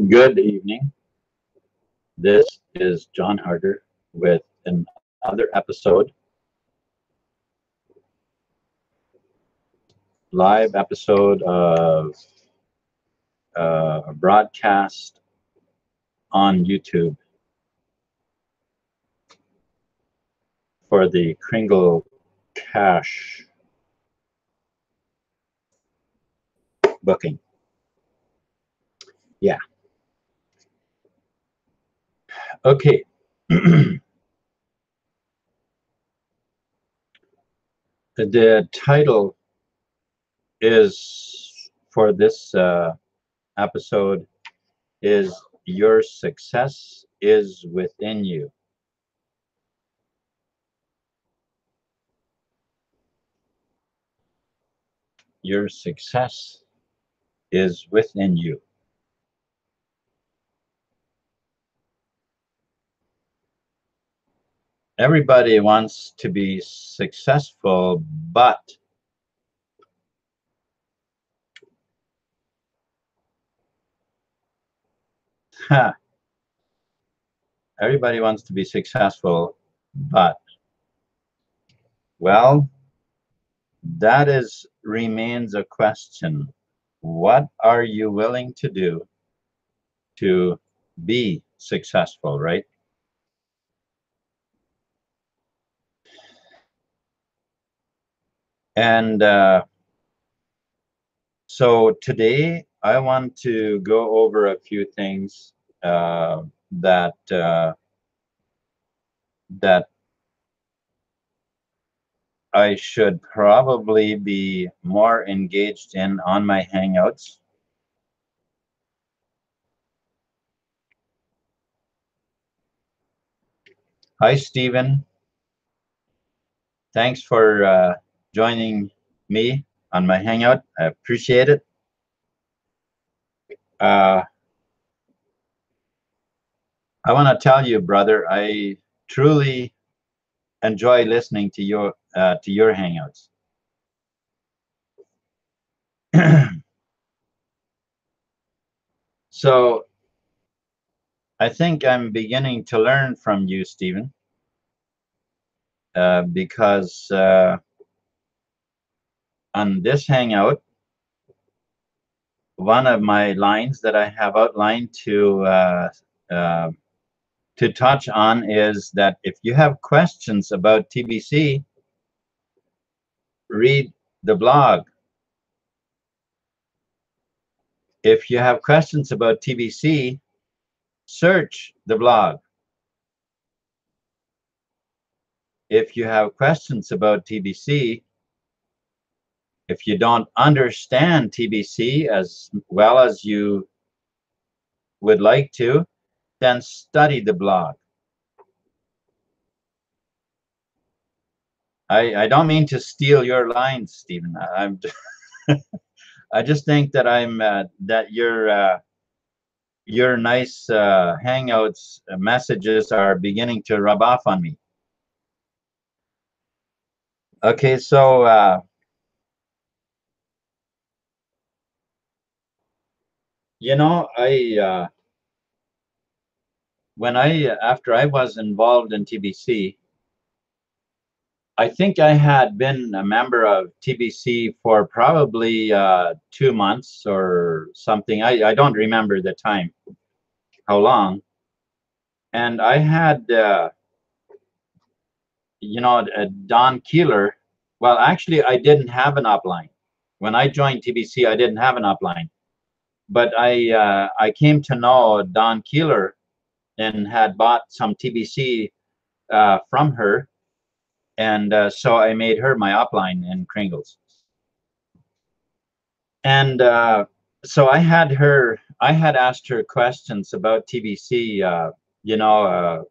Good evening. This is John Harder with another episode, live episode of a broadcast on YouTube for the Kringle Cash booking. Yeah. Okay. The title is for this episode is Your Success is Within You. Your success is within you. Everybody wants to be successful, but everybody wants to be successful, but, well, that remains a question. What are you willing to do to be successful, right? And so today I want to go over a few things that I should probably be more engaged in on my Hangouts. Hi, Stephen. Thanks for joining me on my Hangout. I appreciate it. I want to tell you, brother, I truly enjoy listening to your Hangouts. So I think I'm beginning to learn from you, Stephen, because on this Hangout, one of my lines that I have outlined to touch on is that if you have questions about TBC, read the blog. If you have questions about TBC, search the blog. If you have questions about TBC, if you don't understand TBC as well as you would like to, then study the blog. I don't mean to steal your lines, Stephen. I just think that that your nice Hangouts messages are beginning to rub off on me. Okay, so you know, after I was involved in TBC, I think I had been a member of TBC for probably 2 months or something. I don't remember the time, how long. And I had, you know, Don Keeler. Well, actually, I didn't have an upline. When I joined TBC, I didn't have an upline. But I came to know Don Keeler and had bought some TBC from her. And so I made her my upline in Kringles. And so I had asked her questions about TBC, you know,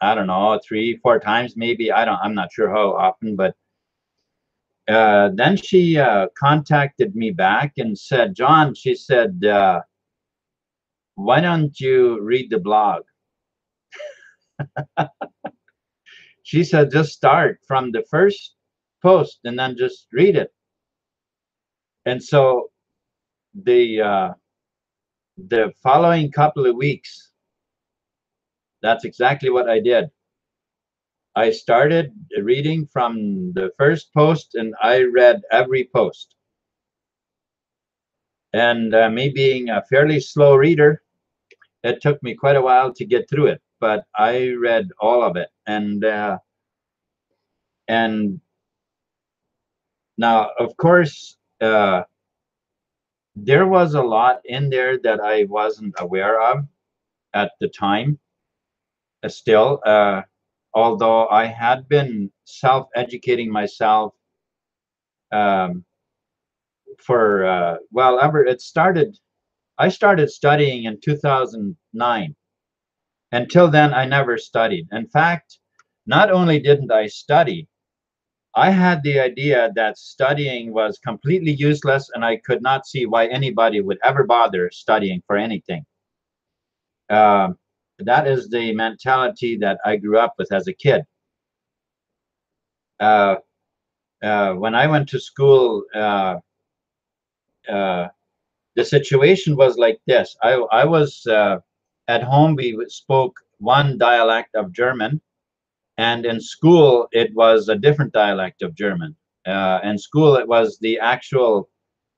I don't know, 3-4 times maybe. I'm not sure how often, but then she contacted me back and said, John, she said, why don't you read the blog? She said, just start from the first post and then just read it. And so the the following couple of weeks, that's exactly what I did. I started reading from the first post, and I read every post. And me being a fairly slow reader, it took me quite a while to get through it, but I read all of it. And now, of course, there was a lot in there that I wasn't aware of at the time. Still, although I had been self-educating myself for well, ever it started. I started studying in 2009. Until then, I never studied. In fact, not only didn't I study, I had the idea that studying was completely useless, and I could not see why anybody would ever bother studying for anything. That is the mentality that I grew up with as a kid. When I went to school, the situation was like this. I was at home, we spoke one dialect of German, and in school it was a different dialect of German. In school it was the actual,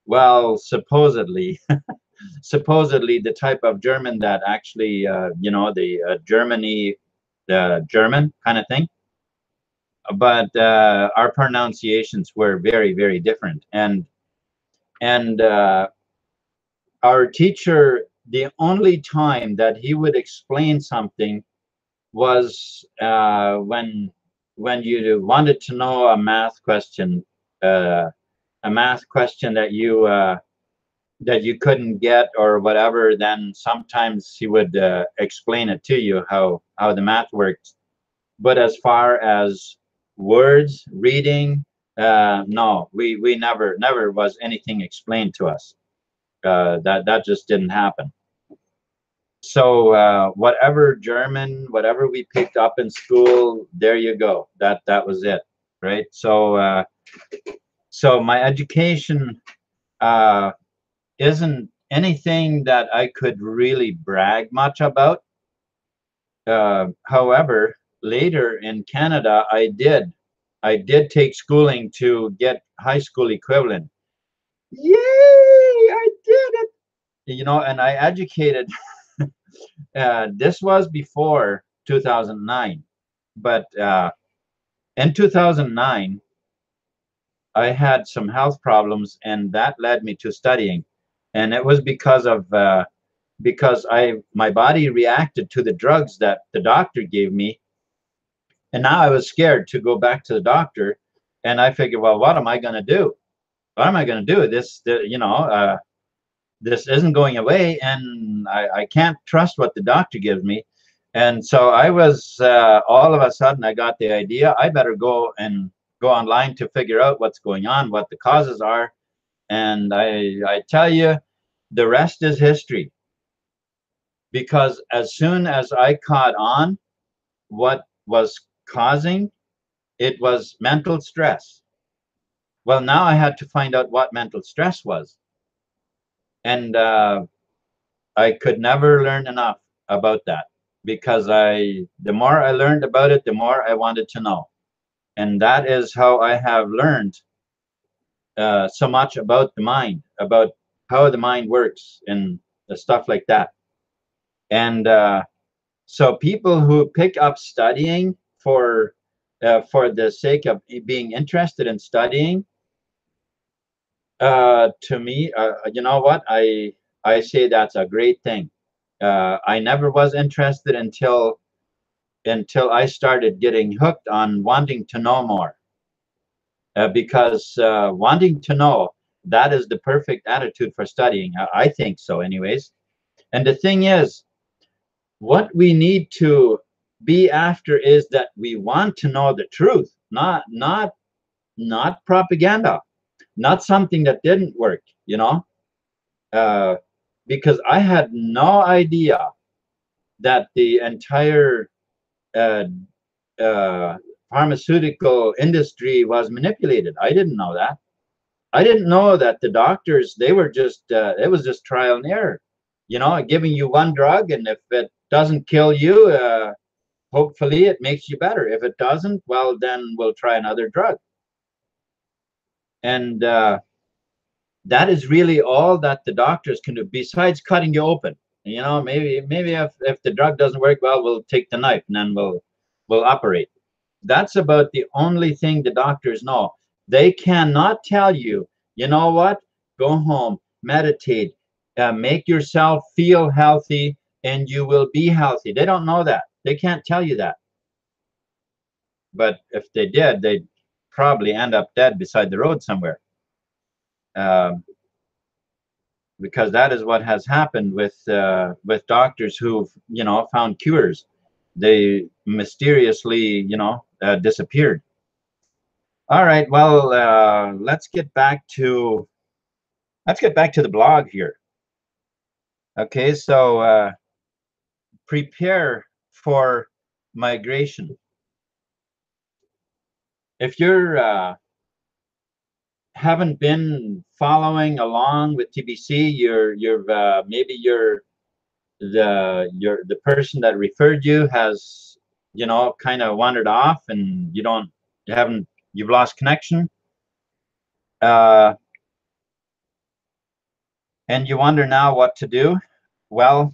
well, supposedly supposedly the type of German that actually you know, the Germany, the German kind of thing. But our pronunciations were very, very different. And our teacher, the only time that he would explain something was when you wanted to know a math question that you couldn't get or whatever. Then sometimes he would explain it to you how the math works. But as far as words, reading, no, we never was anything explained to us. That just didn't happen. So whatever German, whatever we picked up in school, there you go. That was it, right? So so my education isn't anything that I could really brag much about. However, later in Canada, I did take schooling to get high school equivalent. Yay! I did it. You know, and I educated. This was before 2009, but in 2009, I had some health problems, and that led me to studying. And it was because of because my body reacted to the drugs that the doctor gave me, and now I was scared to go back to the doctor. And I figured, well, what am I going to do? What am I going to do? You know, this isn't going away, and I can't trust what the doctor gives me. And so I was all of a sudden I got the idea, I better go online to figure out what's going on, what the causes are. And I tell you, the rest is history. Because as soon as I caught on what was causing, it was mental stress. Well, now I had to find out what mental stress was. And I could never learn enough about that, because the more I learned about it, the more I wanted to know. And that is how I have learned so much about the mind, about how the mind works and the stuff like that. And so people who pick up studying for the sake of being interested in studying, to me, you know what, I say that's a great thing. I never was interested until I started getting hooked on wanting to know more. Because wanting to know, that is the perfect attitude for studying. I think so anyways. And the thing is, what we need to be after is that we want to know the truth, not propaganda, not something that didn't work, you know. Because I had no idea that the entire pharmaceutical industry was manipulated. I didn't know that. I didn't know that the doctors, they were just it was just trial and error. you know, giving you one drug, and if it doesn't kill you, hopefully it makes you better. If it doesn't, well, then we'll try another drug. And that is really all that the doctors can do, besides cutting you open. You know, maybe if the drug doesn't work, well, we'll take the knife and then we'll operate. That's about the only thing the doctors know. They cannot tell you, you know what, go home, meditate, make yourself feel healthy, and you will be healthy. They don't know that. They can't tell you that. But if they did, they'd probably end up dead beside the road somewhere. Because that is what has happened with doctors who've, you know, found cures. They mysteriously, you know, disappeared. All right, well, let's get back to the blog here. Okay, so prepare for migration. If you're haven't been following along with TBC, maybe the person that referred you has, you know, kind of wandered off, and you've lost connection, and you wonder now what to do. Well,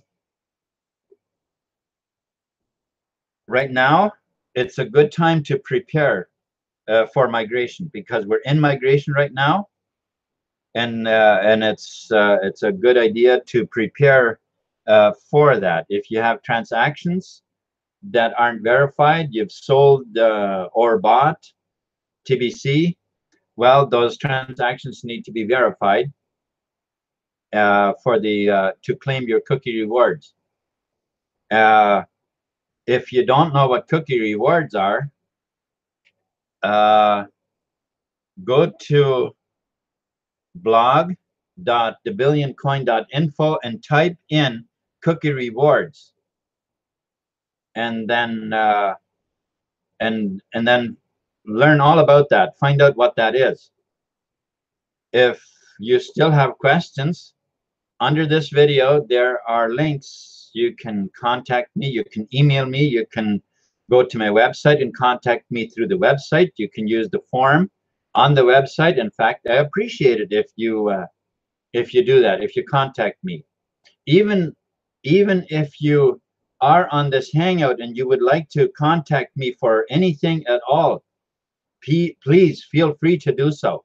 right now it's a good time to prepare for migration, because we're in migration right now, and it's a good idea to prepare for that. If you have transactions that aren't verified, you've sold or bought TBC, well, those transactions need to be verified to claim your cookie rewards. If you don't know what cookie rewards are, go to blog.thebillioncoin.info and type in cookie rewards, and then and then learn all about that. Find out what that is. If you still have questions, under this video there are links. You can contact me, you can email me, you can go to my website and contact me through the website. You can use the form on the website. In fact, I appreciate it if you do that, if you contact me. Even if you are on this Hangout and you would like to contact me for anything at all, please feel free to do so.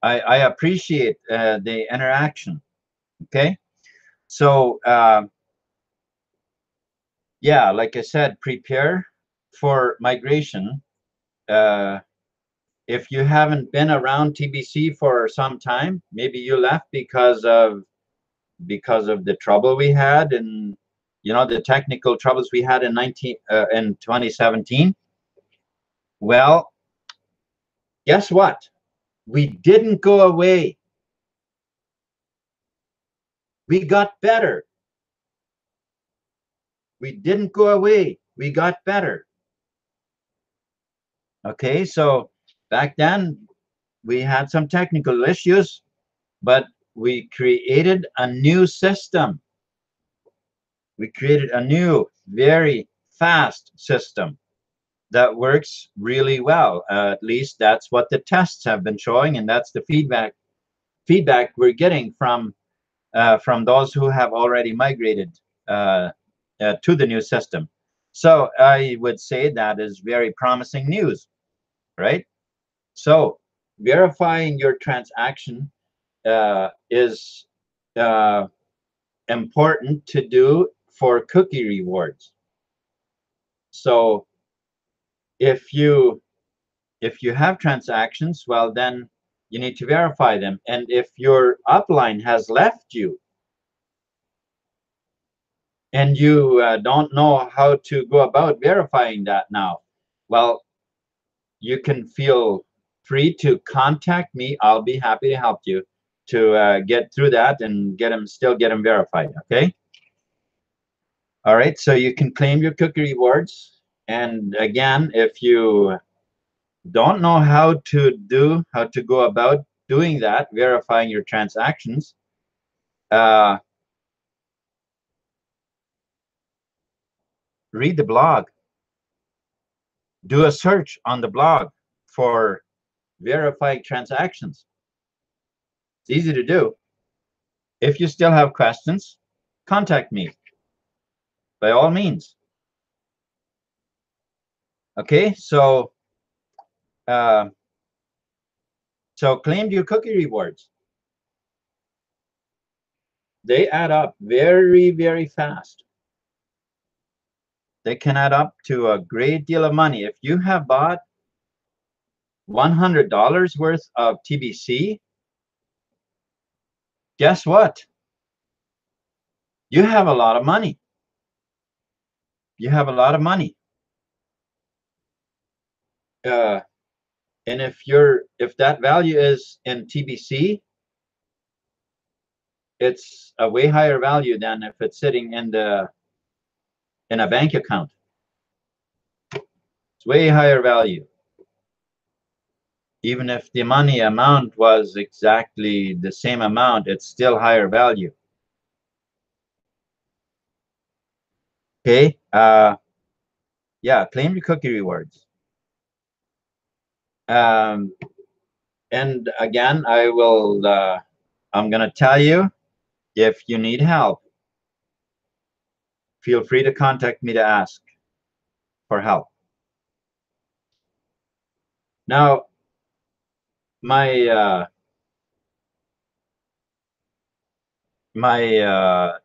I appreciate the interaction. Okay, so yeah, like I said, prepare for migration. If you haven't been around TBC for some time, maybe you left because of the trouble we had, and you know, the technical troubles we had in 2017. Well, guess what? We didn't go away. We got better. We didn't go away. We got better. Okay, so back then we had some technical issues, but we created a new system. We created a new, very fast system that works really well. At least that's what the tests have been showing, and that's the feedback we're getting from those who have already migrated to the new system. So I would say that is very promising news, right? So verifying your transaction is important to do for cookie rewards. So if you have transactions, well, then you need to verify them. And if your upline has left you and you don't know how to go about verifying that now, well, you can feel free to contact me. I'll be happy to help you to get through that and still get them verified. Okay. All right. So you can claim your cookie rewards. And again, if you don't know how to go about doing that, verifying your transactions, Read the blog. Do a search on the blog for verified transactions. It's easy to do. If you still have questions, contact me by all means. Okay, so claim your cookie rewards. They add up very, very fast. They can add up to a great deal of money. If you have bought $100 worth of TBC, guess what? You have a lot of money. You have a lot of money. And if that value is in TBC, it's a way higher value than if it's sitting in a bank account. It's way higher value. Even if the money amount was exactly the same amount, it's still higher value. Okay. Yeah, claim your cookie rewards. And again, I'm going to tell you, if you need help, feel free to contact me to ask for help. Now, my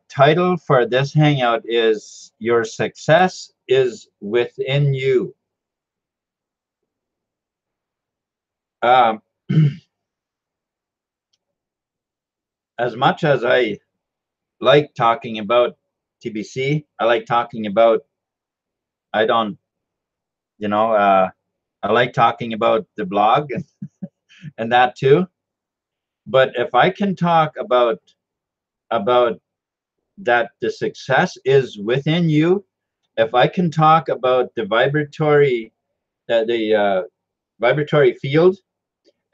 title for this hangout is Your Success is Within You. As much as I like talking about TBC, I like talking about, I like talking about the blog and that too. But if I can talk about that the success is within you, if I can talk about the vibratory field,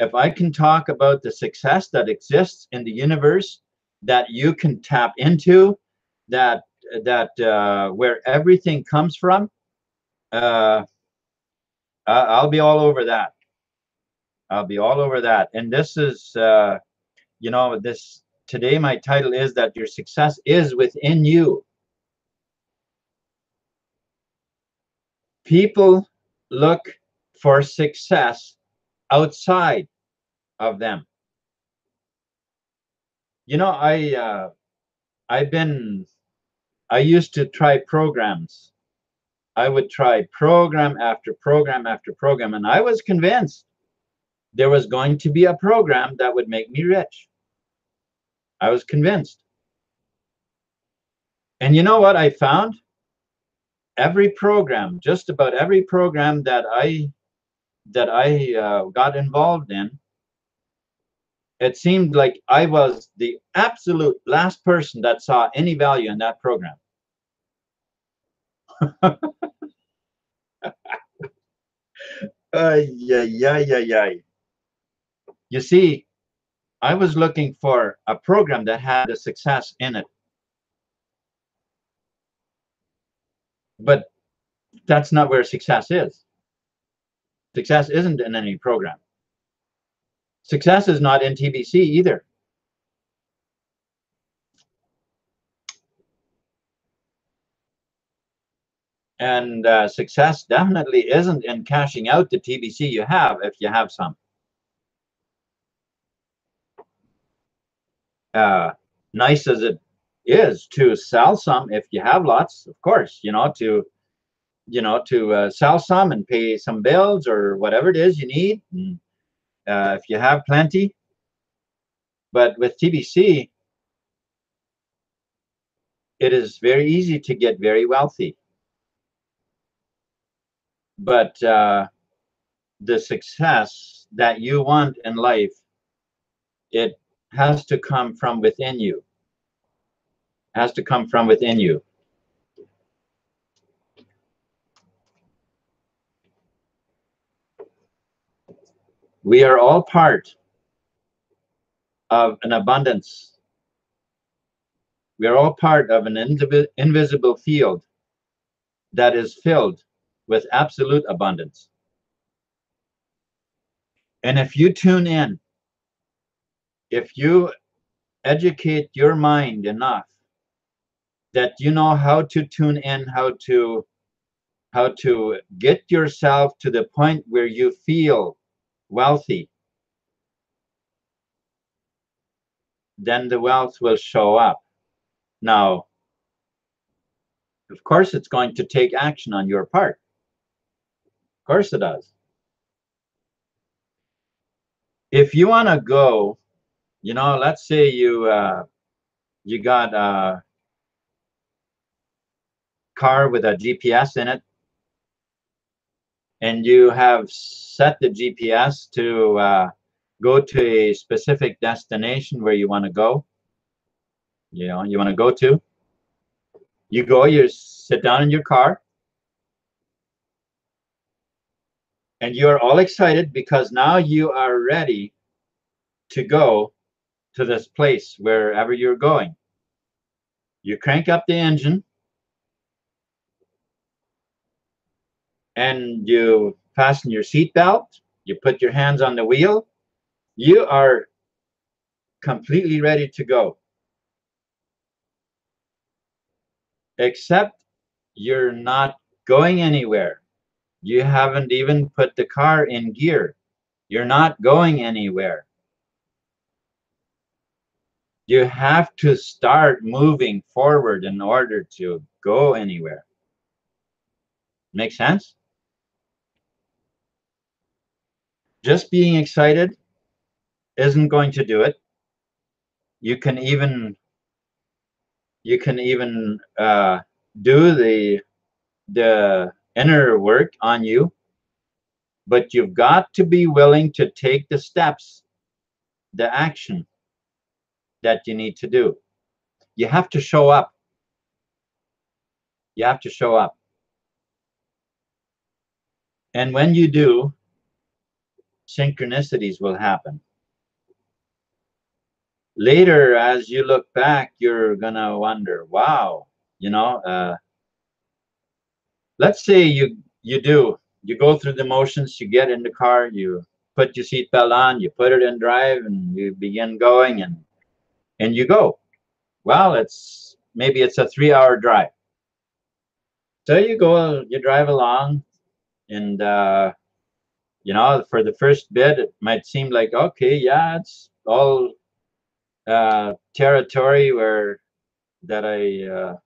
if I can talk about the success that exists in the universe that you can tap into, that where everything comes from, I'll be all over that. I'll be all over that. And this is, today my title is that your success is within you. People look for success outside of them. You know, I used to try programs. I would try program after program after program, and I was convinced there was going to be a program that would make me rich. I was convinced. And you know what I found? Every program, just about every program that I got involved in, it seemed like I was the absolute last person that saw any value in that program. Yeah. You see, I was looking for a program that had a success in it. But that's not where success is. Success isn't in any program. Success is not in TBC either. And success definitely isn't in cashing out the TBC you have, if you have some. Nice as it is to sell some, if you have lots, of course, to sell some and pay some bills or whatever it is you need, and, if you have plenty. But with TBC, it is very easy to get very wealthy. But the success that you want in life, it has to come from within you. It has to come from within you. We are all part of an abundance We are all part of an invisible field that is filled with absolute abundance. And if you tune in, if you educate your mind enough that you know how to tune in, how to get yourself to the point where you feel wealthy, then the wealth will show up. Now, of course, it's going to take action on your part. Of course it does. If you want to go, you know, let's say you got a car with a GPS in it, and you have set the GPS to go to a specific destination where you want to go. You know, you want to go to. You go, you sit down in your car, and you're all excited because now you are ready to go to this place wherever you're going. You crank up the engine and you fasten your seatbelt. You put your hands on the wheel. You are completely ready to go. Except you're not going anywhere. You haven't even put the car in gear. You're not going anywhere. You have to start moving forward in order to go anywhere. Make sense? Just being excited isn't going to do it. You can even do the inner work on you, but you've got to be willing to take the steps, the action that you need to do. You have to show up. You have to show up. And when you do, synchronicities will happen. Later, as you look back, you're gonna wonder, wow, you know, let's say you go through the motions, you get in the car, you put your seatbelt on, you put it in drive, and you begin going, and you go. Well, maybe it's a 3-hour drive. So you go, you drive along, and you know, for the first bit, it might seem like, okay, yeah, it's all territory that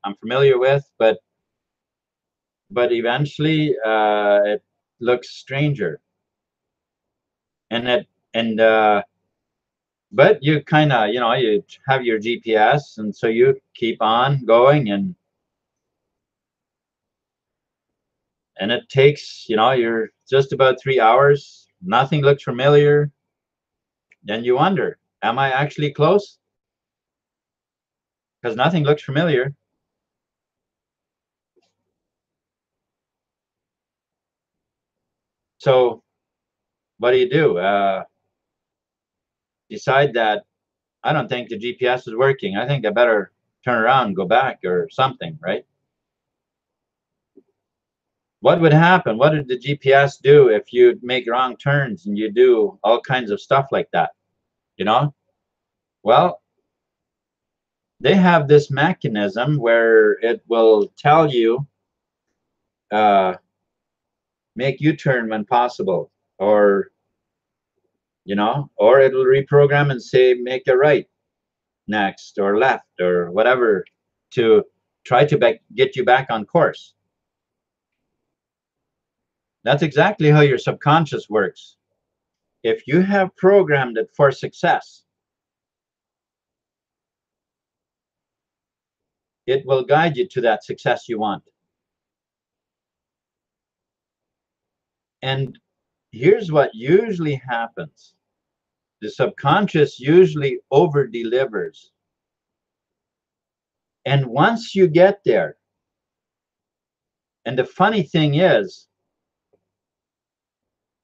I'm familiar with, but eventually it looks stranger, and but you kind of, you know, you have your GPS, and so you keep on going, and it takes, you know, you're just about 3 hours. Nothing looks familiar. Then you wonder, am I actually close? Because nothing looks familiar. So what do? Decide that I don't think the GPS is working. I think I better turn around, go back, or something, right? What would happen? What did the GPS do if you make wrong turns and you do all kinds of stuff like that? You know? Well, they have this mechanism where it will tell you, make U-turn when possible, or, you know, or it'll reprogram and say, make a right next, or left, or whatever, to try to get you back on course. That's exactly how your subconscious works. If you have programmed it for success, it will guide you to that success you want. And here's what usually happens. The subconscious usually over-delivers. And once you get there, and the funny thing is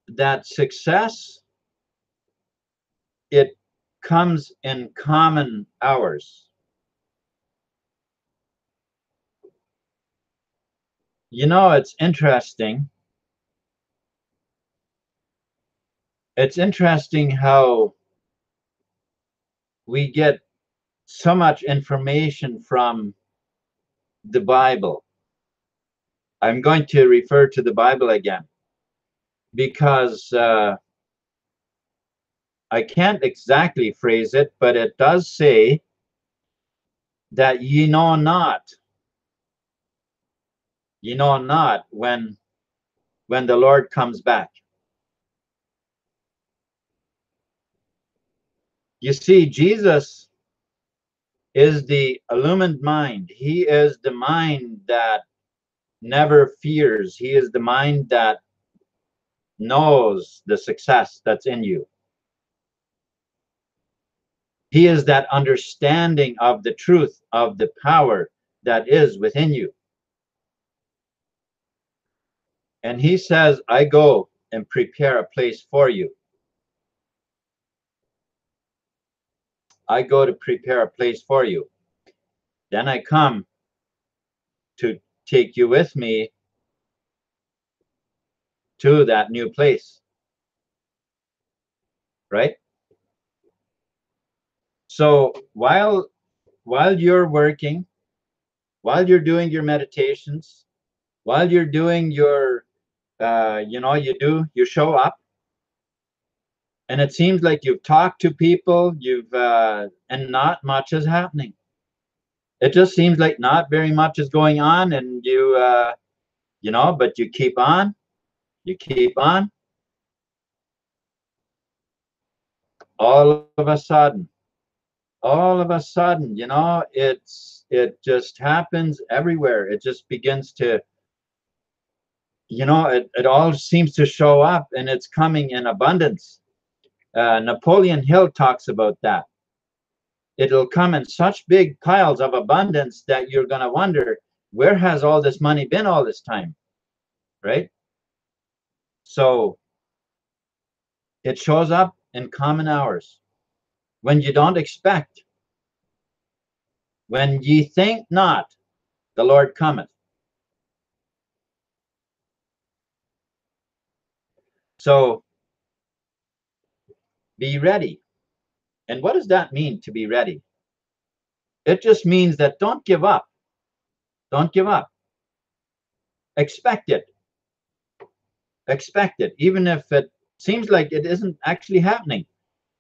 that success, it comes in common hours. You know, it's interesting. It's interesting how we get so much information from the Bible. I'm going to refer to the Bible again because I can't exactly phrase it, but it does say that ye know not when the Lord comes back. You see, Jesus is the illumined mind. He is the mind that never fears. He is the mind that knows the success that's in you. He is that understanding of the truth of the power that is within you. And he says, I go and prepare a place for you. I go to prepare a place for you. Then I come to take you with me to that new place. Right? So while you're working, while you're doing your meditations, while you're doing your you show up, and it seems like you've talked to people, and not much is happening. It just seems like not very much is going on, and but you keep on, all of a sudden, it just happens everywhere. It just begins to, it all seems to show up, and it's coming in abundance. Napoleon Hill talks about that. It'll come in such big piles of abundance that you're going to wonder, where has all this money been all this time? Right? So it shows up in common hours when you don't expect. When ye think not, the Lord cometh. So be ready. And what does that mean, to be ready? It just means that don't give up. Don't give up. Expect it. Expect it, even if it seems like it isn't actually happening.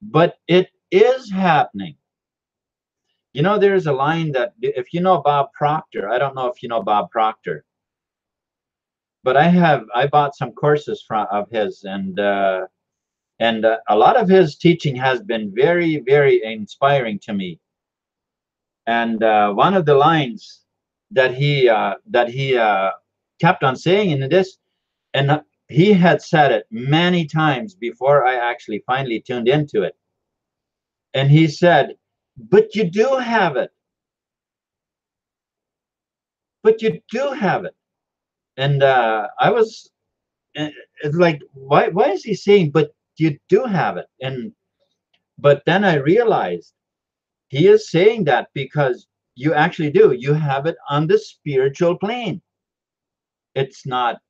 But it is happening. There's a line that, if you know Bob Proctor, I don't know if you know Bob Proctor, but I bought some courses of his, and a lot of his teaching has been very, very inspiring to me. And one of the lines that he kept on saying in this, and he had said it many times before I actually finally tuned into it. And he said, but you do have it. But you do have it. And it's like, why is he saying, but you do have it? But then I realized he is saying that because you actually do. You have it on the spiritual plane. It's not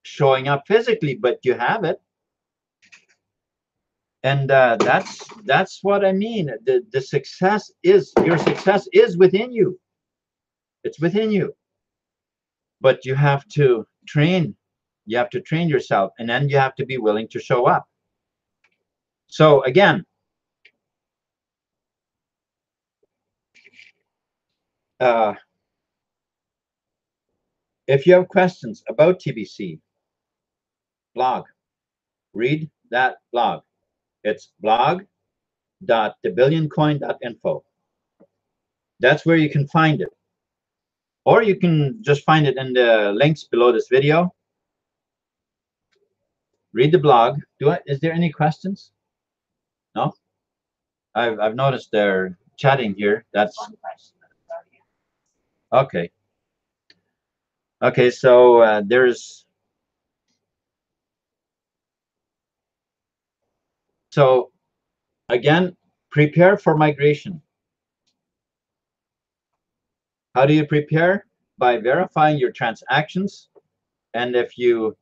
showing up physically, but you have it. And that's what I mean. The success is, your success is within you. It's within you. But you have to train. You have to train yourself, and then you have to be willing to show up. So again, if you have questions about TBC blog, read that blog. It's blog.thebillioncoin.info. That's where you can find it. Or you can just find it in the links below this video. Read the blog. Is there any questions? No? I've noticed they're chatting here. That's okay. Okay, so so again, prepare for migration. How do you prepare? By verifying your transactions, And if you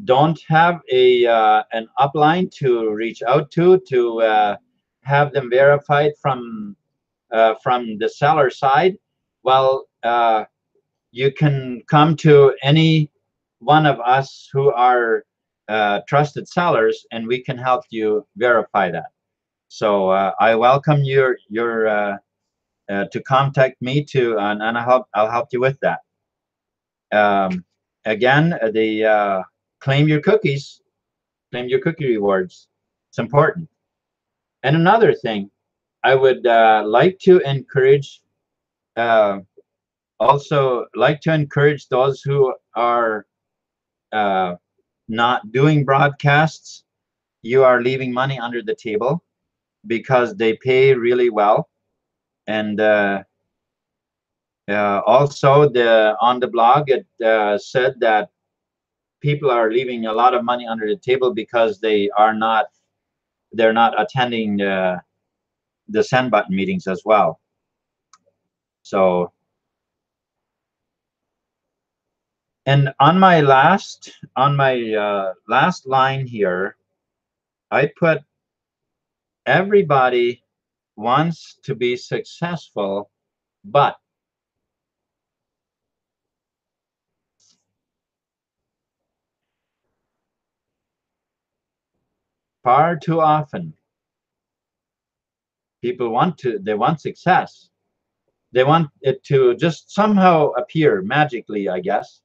don't have a an upline to reach out to have them verified from the seller side, well, you can come to any one of us who are trusted sellers, and we can help you verify that. So I welcome your to contact me too, and I'll help you with that. Again, the claim your cookies, claim your cookie rewards. It's important. And another thing, I would like to encourage, also like to encourage those who are not doing broadcasts. You are leaving money under the table because they pay really well. And also on the blog, it said that people are leaving a lot of money under the table because they're not attending the send button meetings as well. So, and on my last line here, I put, everybody wants to be successful, but far too often people want success. They want it to just somehow appear magically, I guess.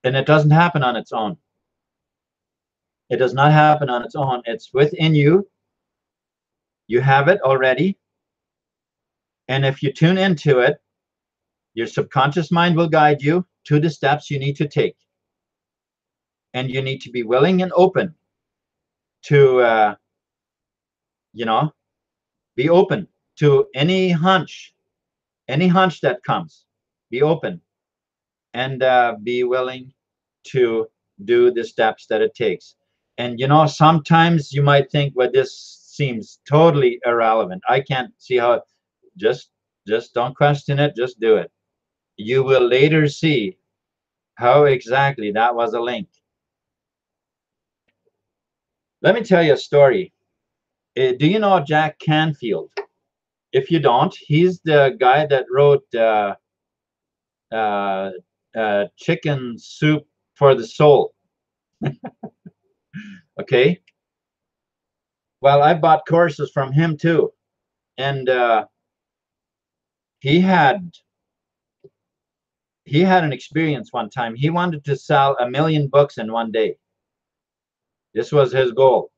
And it doesn't happen on its own. It does not happen on its own. It's within you. You have it already. And if you tune into it, your subconscious mind will guide you to the steps you need to take. And you need to be willing and open to, be open to any hunch that comes. Be open and be willing to do the steps that it takes. And sometimes you might think, well, this seems totally irrelevant. I can't see how. Just don't question it. Just do it. You will later see how exactly that was a link. Let me tell you a story. Do you know Jack Canfield? If you don't, he's the guy that wrote Chicken Soup for the Soul. Okay. Well, I bought courses from him too, and he had an experience one time. He wanted to sell 1 million books in one day. This was his goal.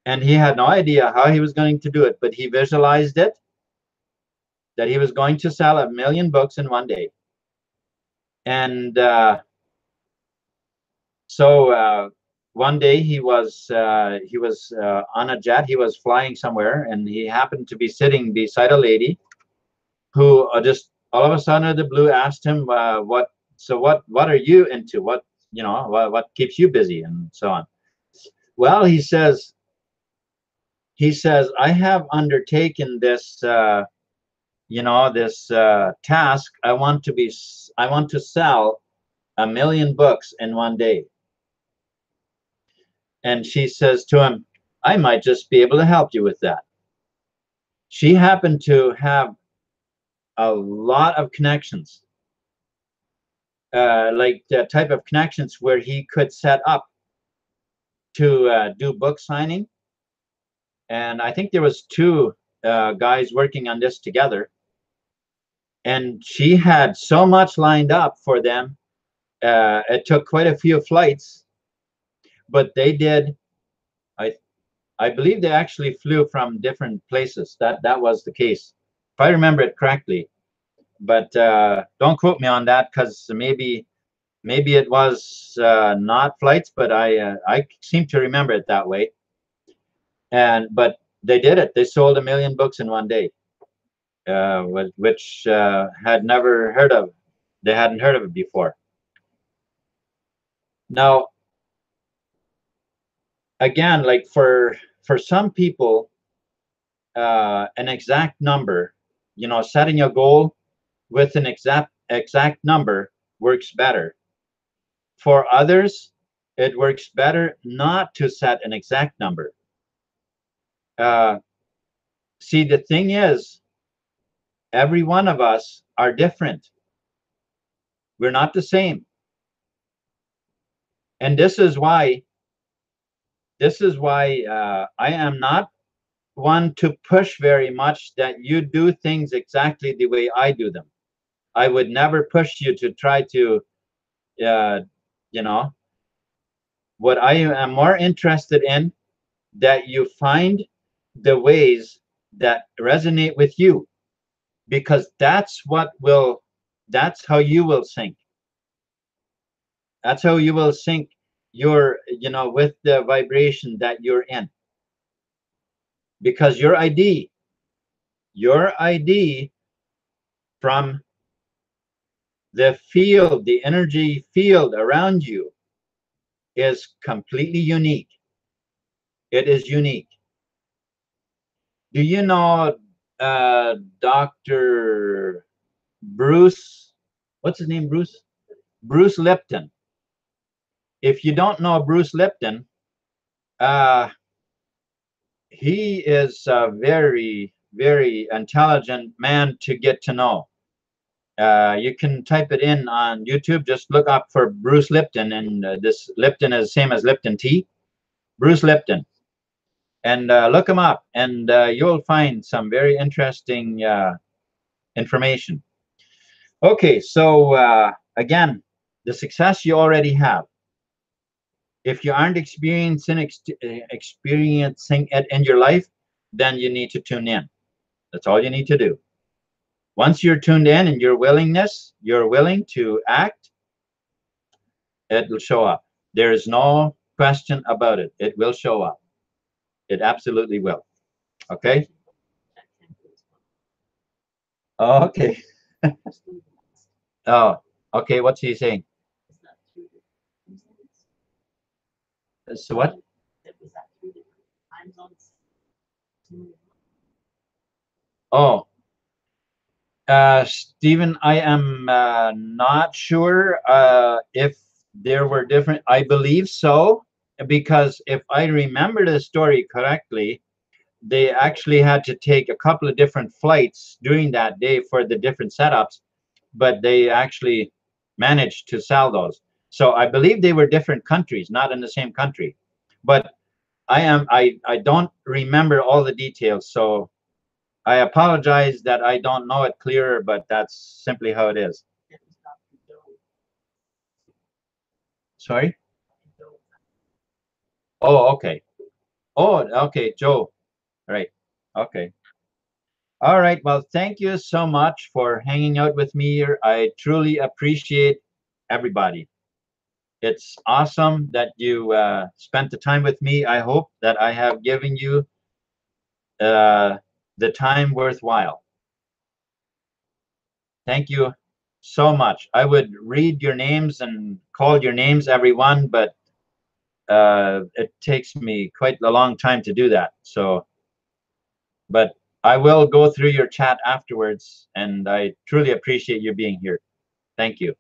And he had no idea how he was going to do it, but he visualized it, that he was going to sell 1 million books in one day. And so one day he was on a jet. He was flying somewhere, and he happened to be sitting beside a lady who just all of a sudden out of the blue asked him, what are you into? What keeps you busy, and so on. Well, he says, I have undertaken this task. I want to sell 1 million books in one day. And she says to him, I might just be able to help you with that. She happened to have a lot of connections, like the type of connections where he could set up to do book signing. And I think there was 2 guys working on this together. And she had so much lined up for them. It took quite a few flights, but they did. I believe they actually flew from different places. That was the case, if I remember it correctly. But don't quote me on that, because maybe it was not flights, but I seem to remember it that way. But they did it. They sold 1 million books in one day, which had never heard of. They hadn't heard of it before. Now, again, like for some people, an exact number, setting a goal with an exact number works better. For others, it works better not to set an exact number. See, the thing is, every one of us are different. We're not the same. And this is why I am not one to push very much that you do things exactly the way I do them. I would never push you to try to, you know, what I am more interested in, that you find the ways that resonate with you, because that's how you will sync. That's how you will sync your, with the vibration that you're in. Because your ID from the field, the energy field around you, is completely unique. It is unique. Do you know Dr. Bruce? What's his name? Bruce Lipton. If you don't know Bruce Lipton, he is a very, very intelligent man to get to know. You can type it in on YouTube. Just look up for Bruce Lipton, and this Lipton is the same as Lipton tea. Bruce Lipton. And look him up, and you'll find some very interesting information. Okay, so again, the success you already have. If you aren't experiencing it in your life, then you need to tune in. That's all you need to do. Once you're tuned in and you're willing to act, it will show up. There is no question about it. It will show up. It absolutely will. Okay? Oh, okay. Oh, okay. What's he saying? So what? Oh, Stephen, I am not sure if there were different. I believe so, because if I remember the story correctly, they actually had to take a couple of different flights during that day for the different setups, but they actually managed to sell those. So I believe they were different countries, not in the same country. But I don't remember all the details, so I apologize that I don't know it clearer, but that's simply how it is. Sorry? Oh, okay. Oh, okay, Joe. Right. Okay. All right. Well, thank you so much for hanging out with me here. I truly appreciate everybody. It's awesome that you spent the time with me. I hope that I have given you the time worthwhile. Thank you so much. I would read your names and call your names, everyone, but it takes me quite a long time to do that. So, but I will go through your chat afterwards, and I truly appreciate you being here. Thank you.